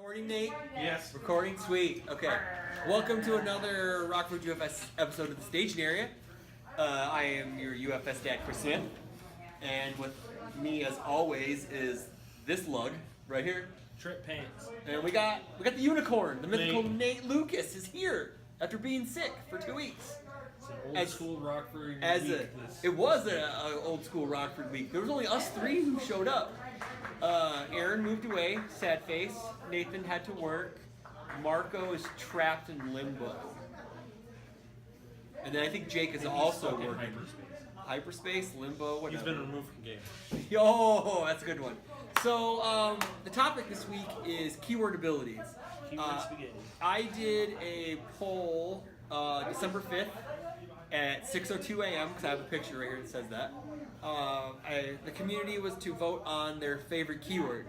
Recording, Nate? Yes. Recording? Sweet. Okay. Welcome to another Rockford UFS episode of the Staging Area. I am your UFS dad, Chris Smith. And with me, as always, is this lug right here. Trip pants. And we got the unicorn. The mythical Nate. Nate Lucas is here after being sick for 2 weeks. It's an old school Rockford week. It was an old school Rockford week. There was only us three who showed up. Aaron moved away, sad face. Nathan had to work. Marco is trapped in limbo. And then I think Jake is also stuck in working. Hyperspace, limbo, whatever. He's been removed from game. Yo, that's a good one. So, the topic this week is keyword abilities. Keyword spaghetti. I did a poll December 5th at 6:02 a.m. because I have a picture right here that says that. The community was to vote on their favorite keyword.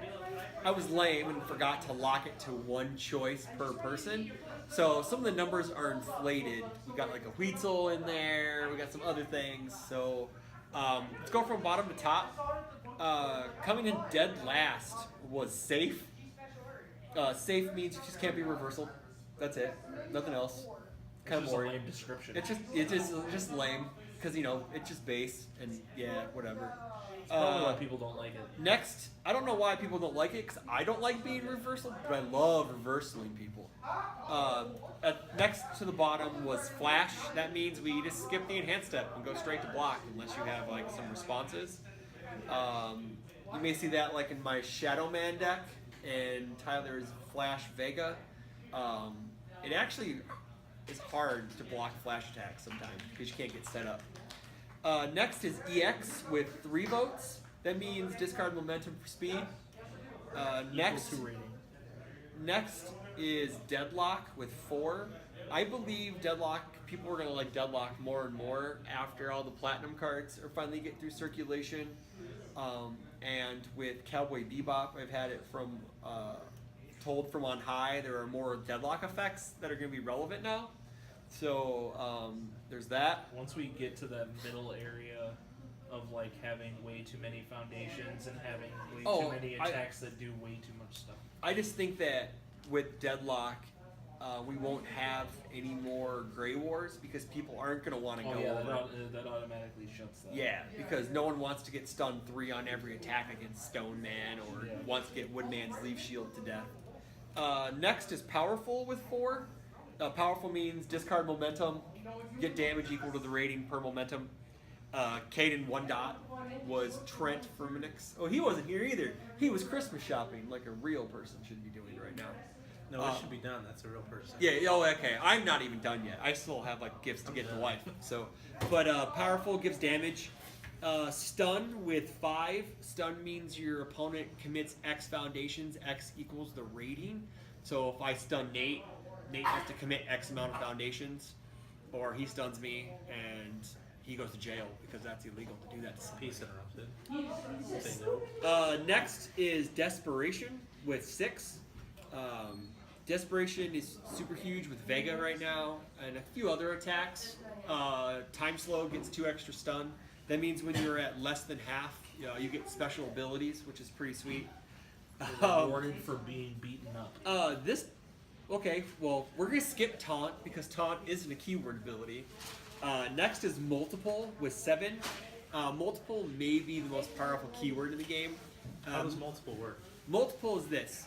I was lame and forgot to lock it to one choice per person. So some of the numbers are inflated. We got like a Weitzel in there. We got some other things. So let's go from bottom to top. Coming in dead last was safe. Safe means you just can't be reversal. That's it. Nothing else. Kind of Just a boring. lame description. It's just lame because it's just base and yeah, whatever. It's probably why people don't like it. Next, I don't know why people don't like it because I don't like being reversal, but I love reversaling people. Next to the bottom was flash. That means we just skip the enhanced step and go straight to block unless you have like some responses. You may see that like in my Shadow Man deck and Tyler's Flash Vega. It actually is hard to block flash attacks sometimes because you can't get set up. Next is EX with 3 votes. That means discard momentum for speed. Next is Deadlock with 4. I believe Deadlock, people are going to like Deadlock more and more after all the platinum cards are finally get through circulation. And with Cowboy Bebop, I've had it from told from on high there are more Deadlock effects that are going to be relevant now. So there's that. Once we get to that middle area of like having way too many foundations and having way too many attacks that do way too much stuff. I just think that with Deadlock, we won't have any more Grey Wars because people aren't going to want to go over. That automatically shuts that. Yeah, because no one wants to get stun 3 on every attack against Stone Man or wants to get Woodman's Leaf Shield to death. Next is Powerful with 4. Powerful means discard momentum, get damage equal to the rating per momentum. Caden 1 dot was Trent Firminix. Oh, he wasn't here either. He was Christmas shopping like a real person should be doing right now. No, it should be done. That's a real person. Yeah, okay. I'm not even done yet. I still have like gifts to get to wife. So, but Powerful gives damage. Stun with 5. Stun means your opponent commits X foundations. X equals the rating. So if I stun Nate has to commit X amount of foundations, or he stuns me and he goes to jail because that's illegal to do that to somebody. Peace interrupted. Say no. Next is Desperation with 6. Desperation is super huge with Vega right now and a few other attacks. Time Slow gets 2 extra stun. That means when you're at less than half, you get special abilities, which is pretty sweet. Rewarded for being beaten up. Okay, well, we're going to skip Taunt because Taunt isn't a keyword ability. Next is Multiple with 7. Multiple may be the most powerful keyword in the game. How does multiple work? Multiple is this.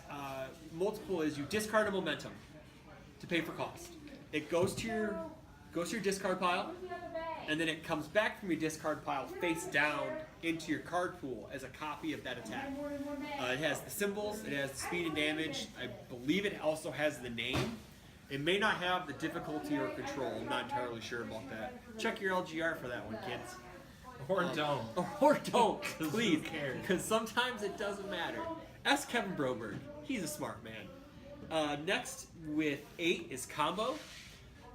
Multiple is you discard a momentum to pay for cost. It goes to your discard pile, and then it comes back from your discard pile face down into your card pool as a copy of that attack. It has the symbols, it has the speed and damage. I believe it also has the name. It may not have the difficulty or control. I'm not entirely sure about that. Check your LGR for that one, kids. Or don't. Or don't, please. Who cares? Because sometimes it doesn't matter. Ask Kevin Broberg. He's a smart man. Next with 8 is Combo.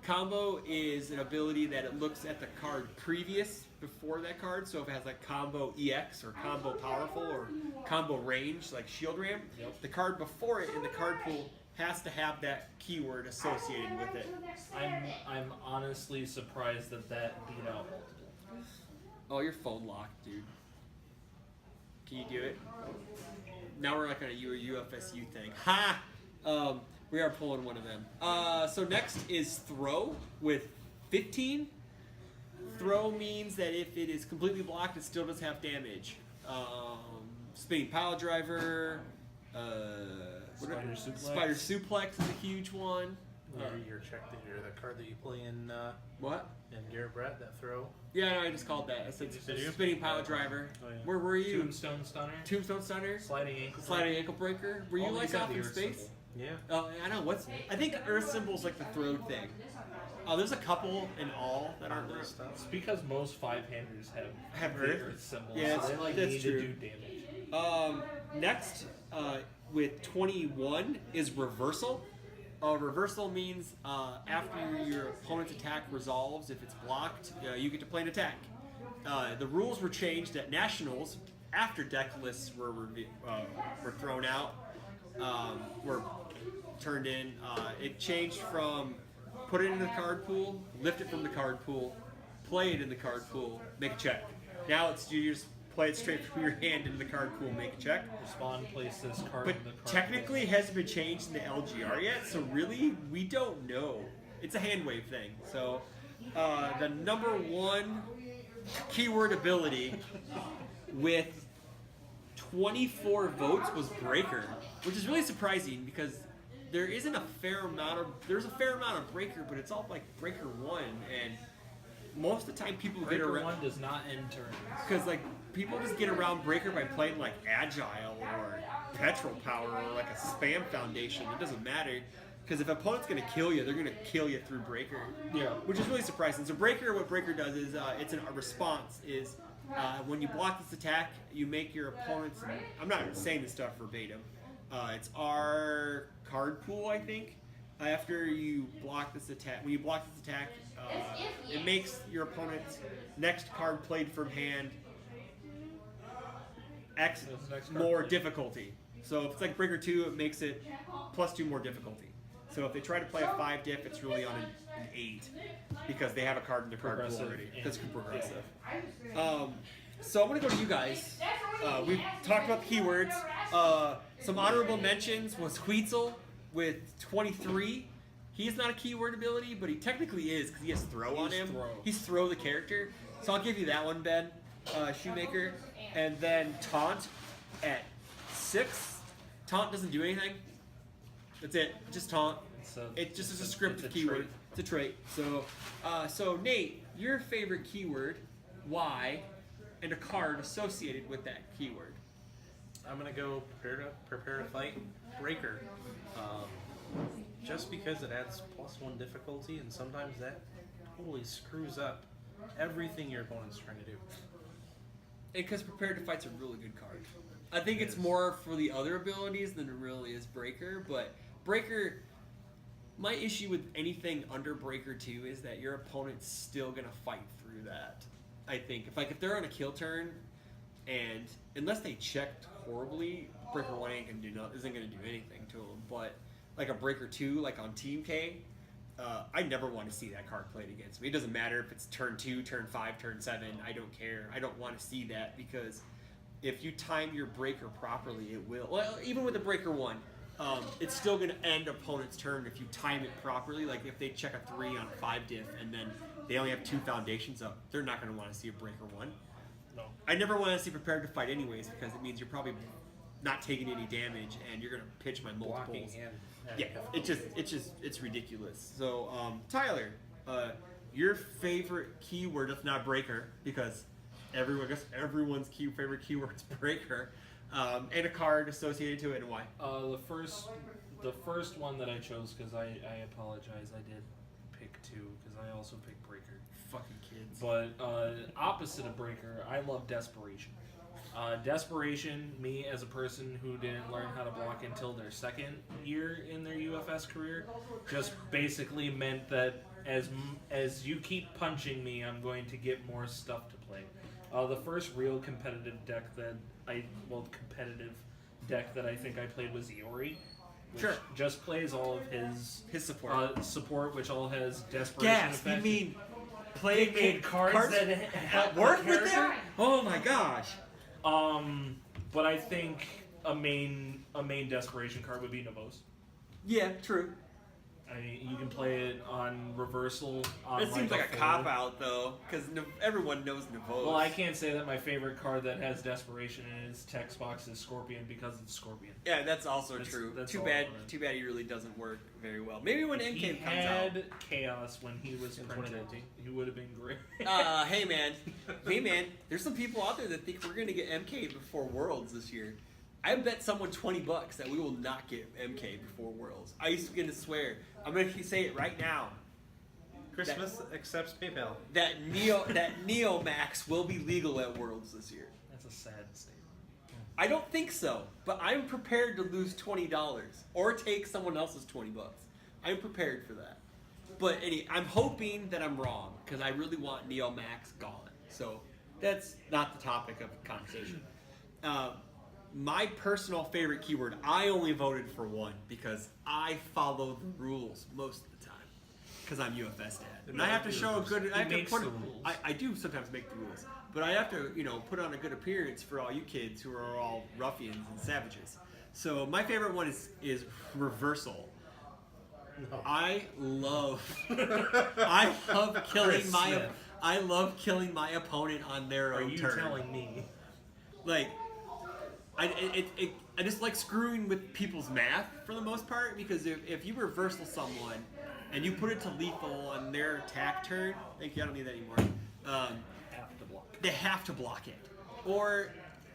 Combo is an ability that it looks at the card previous before that card. So if it has like Combo EX or Combo Powerful or Combo Range, like Shield Ram, the card before it in the card pool has to have that keyword associated with it. I'm honestly surprised that beat out Multiple. Oh, your phone locked, dude. Can you do it? Now we're like on a UFSU thing. Ha! We are pulling one of them. So next is throw with 15. Throw means that if it is completely blocked, it still does have damage. Spinning pile driver. Spider suplex is a huge one. Your the card that you play in What? in Garrett Brett, that throw. Yeah, no, I just called that. I said Did you? spinning pile driver. Oh, yeah. Where were you? Tombstone Stunner. Tombstone Stunner. Sliding ankle Breaker. Were you All like these have off the in Earth space? symbol. Yeah. I know. I think Earth symbol's like the throw thing. There's a couple in all that aren't Earth. It's because most five-handers have Earth? the Earth symbol, Yeah, so they like that's need true. to do damage. Next, with 21 is reversal. Reversal means after your opponent's attack resolves, if it's blocked, you get to play an attack. The rules were changed at Nationals after deck lists were thrown out, were turned in. It changed from put it in the card pool, lift it from the card pool, play it in the card pool, make a check. Now it's you just play it straight from your hand into the card pool, make a check. Respond, place this card But in the card. technically it hasn't been changed in the LGR yet, so really we don't know. It's a hand wave thing. So the number one keyword ability with 24 votes was Breaker, which is really surprising because there's a fair amount of Breaker, but it's all like Breaker 1, and most of the time people Breaker get around 1 does not end turns. because like people just get around Breaker by playing like Agile or Petrol Power or like a Spam Foundation. It doesn't matter because if an opponent's gonna kill you, they're gonna kill you through Breaker. Yeah. Which is really surprising. So Breaker, what Breaker does is it's a response is when you block this attack, you make your opponent's. I'm not saying this stuff verbatim. It's our card pool, I think. After you block this attack, when you block this attack, it makes your opponent's next card played from hand X more difficulty. So if it's like Breaker 2, it makes it +2 more difficulty. So if they try to play a 5 diff, it's really on an 8 because they have a card in their card pool already. That's progressive. So I'm going to go to you guys. We've talked about the keywords. Some honorable mentions was Huitzel with 23. He's not a keyword ability, but he technically is because he has throw on him. He's throw the character. So I'll give you that one, Ben. Shoemaker. And then Taunt at 6. Taunt doesn't do anything. That's it. Just Taunt. It just is a scripted keyword. It's a trait. So Nate, your favorite keyword, why, and a card associated with that keyword. I'm gonna go prepare to fight Breaker. Just because it adds +1 difficulty, and sometimes that totally screws up everything your opponent's trying to do. Because Prepared to Fight's a really good card. I think it's more for the other abilities than it really is Breaker, but Breaker, my issue with anything under Breaker 2 is that your opponent's still going to fight through that. I think. If they're on a kill turn, and unless they checked horribly, Breaker 1 isn't going to do anything to them, but like a Breaker 2, like on Team K, I never want to see that card played against me. It doesn't matter if it's turn 2, turn 5, turn 7. I don't care. I don't want to see that because if you time your Breaker properly, it will. Well, even with the Breaker 1, it's still going to end opponent's turn if you time it properly. Like if they check a 3 on a 5 diff and then they only have 2 foundations up, they're not going to want to see a Breaker 1. No. I never want to see Prepared to Fight anyways because it means you're probably not taking any damage and you're going to pitch my multiples. Yeah, it's ridiculous. So, Tyler, your favorite keyword, if not Breaker, because everyone's favorite keyword is Breaker, and a card associated to it, and why? The first one that I chose, because I apologize, I did pick 2 because I also picked Breaker. Fucking kids. But opposite of Breaker, I love Desperation. Desperation, me as a person who didn't learn how to block until their second year in their UFS career, just basically meant that as you keep punching me, I'm going to get more stuff to play. The first real competitive deck that I think I played was Iori. Which just plays all of his support, which all has Desperation Gas, you effect. mean playing cards that work with them? Oh my gosh. But I think a main Desperation card would be Novos. Yeah, true. I mean, you can play it on reversal. On It seems like a four. cop out though, because everyone knows Navos. Well, I can't say that my favorite card that has desperation in its text box is Scorpion because it's Scorpion. Yeah, that's also That's- true. that's Too all bad. I wanted. Too bad he really doesn't work very well. Maybe when He Endgame comes out. had Chaos when he was In printed. 2019. He would have been great. Hey man, there's some people out there that think we're gonna get MK before Worlds this year. I bet someone $20 that we will not get MK before Worlds. I used to gonna swear. I'm gonna say it right now. Christmas accepts PayPal. That Neo Max will be legal at Worlds this year. That's a sad statement. I don't think so, but I'm prepared to lose $20 or take someone else's $20. I'm prepared for that. But I'm hoping that I'm wrong because I really want Neo Max gone. So that's not the topic of conversation. My personal favorite keyword, I only voted for one because I follow the rules most of the time because I'm UFS dad. And I have to show a good. I have to makes put. the rules. I do sometimes make the rules, but I have to put on a good appearance for all you kids who are all ruffians and savages. So my favorite one is reversal. No. I love killing Chris my Smith. I love killing my opponent on their Are own you turn. telling me? Like, I just like screwing with people's math for the most part because if you reversal someone and you put it to lethal on their attack turn, thank you, I don't need that anymore. Have to block. They have to block it, or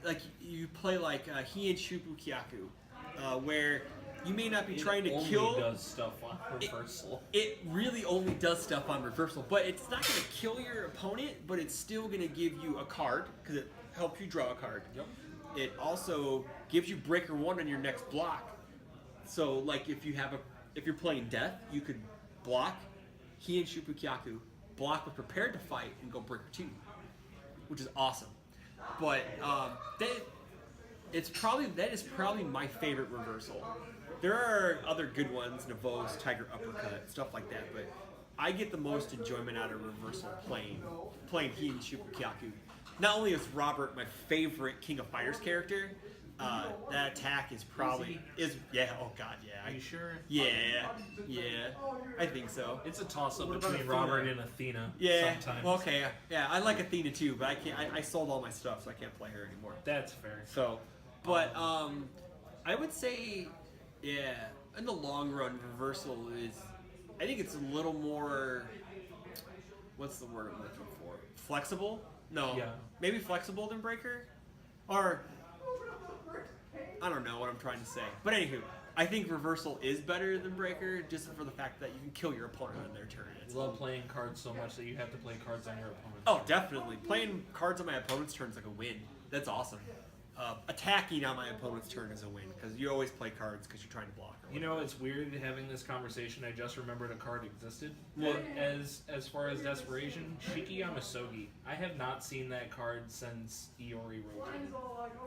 like you play like Hien Shubu Kyaku, where you may not be trying to only kill. does stuff on reversal. It really only does stuff on reversal, but it's not going to kill your opponent, but it's still going to give you a card because it helps you draw a card. Yep. It also gives you breaker 1 on your next block. So like if you're playing death, you could block Hien Shubu Kyaku, block with prepared to fight, and go breaker 2, which is awesome. But that is probably my favorite reversal. There are other good ones, Navos, Tiger Uppercut, stuff like that, but I get the most enjoyment out of reversal playing Hien Shubu Kyaku. Not only is Robert my favorite King of Fighters character, that attack is probably yeah. Oh god, yeah. Are you sure? Yeah, I think so. It's a toss-up What about between Athena? Robert and Athena. Yeah. Sometimes. Well, okay. Yeah, I like Athena too, but I can't. I sold all my stuff, so I can't play her anymore. That's fair. So, but I would say, yeah, in the long run, reversal is. I think it's a little more. What's the word I'm looking for? Flexible? No. Yeah. Maybe flexible than breaker, or I don't know what I'm trying to say. But anywho, I think reversal is better than breaker, just for the fact that you can kill your opponent on their turn. I love playing cards so much that you have to play cards on your opponent. Oh, definitely. Playing cards on my opponent's turn is like a win. That's awesome. Attacking on my opponent's turn is a win because you always play cards because you're trying to block. You know, it's weird having this conversation. I just remembered a card existed. What? As far as desperation, Shiki Yamasogi. I have not seen that card since Iori rotated.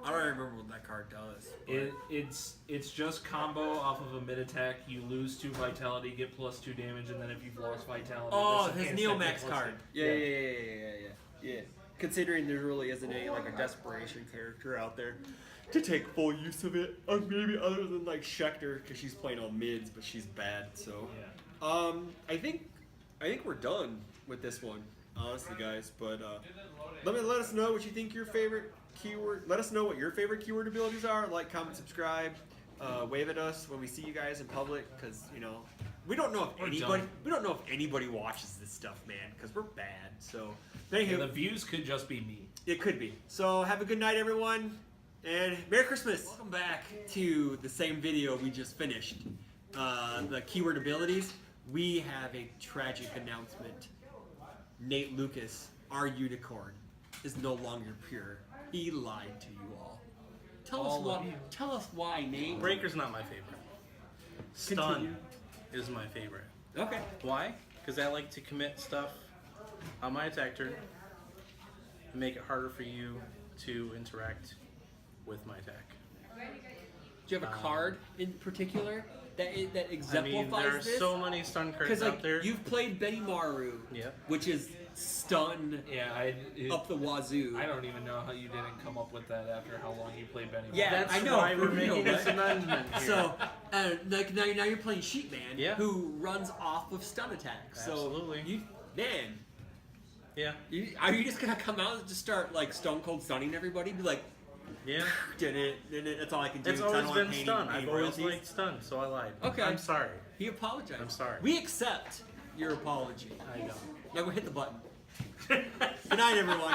I don't remember what that card does. but- It's just combo off of a mid attack. You lose 2 vitality, get +2 damage, and then if you've lost vitality, Oh, this his instant Neo get Max +2. card. Yeah. Considering there really isn't any like a desperation character out there to take full use of it, or maybe other than like Schecter because she's playing all mids, but she's bad. So, Yeah. I think we're done with this one, honestly, guys. But let us know what you think your favorite keyword. Let us know what your favorite keyword abilities are. Like, comment, subscribe, wave at us when we see you guys in public, because we don't know if anybody watches this stuff, man, because we're bad. So, anywho, And the views could just be me. it could be. So have a good night, everyone, and Merry Christmas. Welcome back to the same video we just finished. The keyword abilities. We have a tragic announcement. Nate Lucas, our unicorn, is no longer pure. He lied to you all. Tell us why, Nate. Breaker's not my favorite. Continue. Stun is my favorite. Okay. Why? Because I like to commit stuff on my attack turn and make it harder for you to interact with my attack. Do you have a card in particular that I exemplifies mean, there are this? so many stun cards Because out like there. you've played Benimaru, Yep. which is stun Yeah, up the wazoo. I don't even know how you didn't come up with that after how long you played Benny. Yeah, That's I know, why for we're real, making this right? amendment here. So And like now you're playing Sheep Man, Yeah. who runs off of stun attacks. Absolutely. So man, Yeah. are you just gonna come out and just start like stone cold stunning everybody? Be like, Yeah. did it? That's all I can do. It's 'cause I always don't want been any- stun. any I've always royalties. liked stun, so I lied. Okay. I'm sorry. He apologized. I'm sorry. We accept your apology. I know. Now go hit the button. Good night, everyone.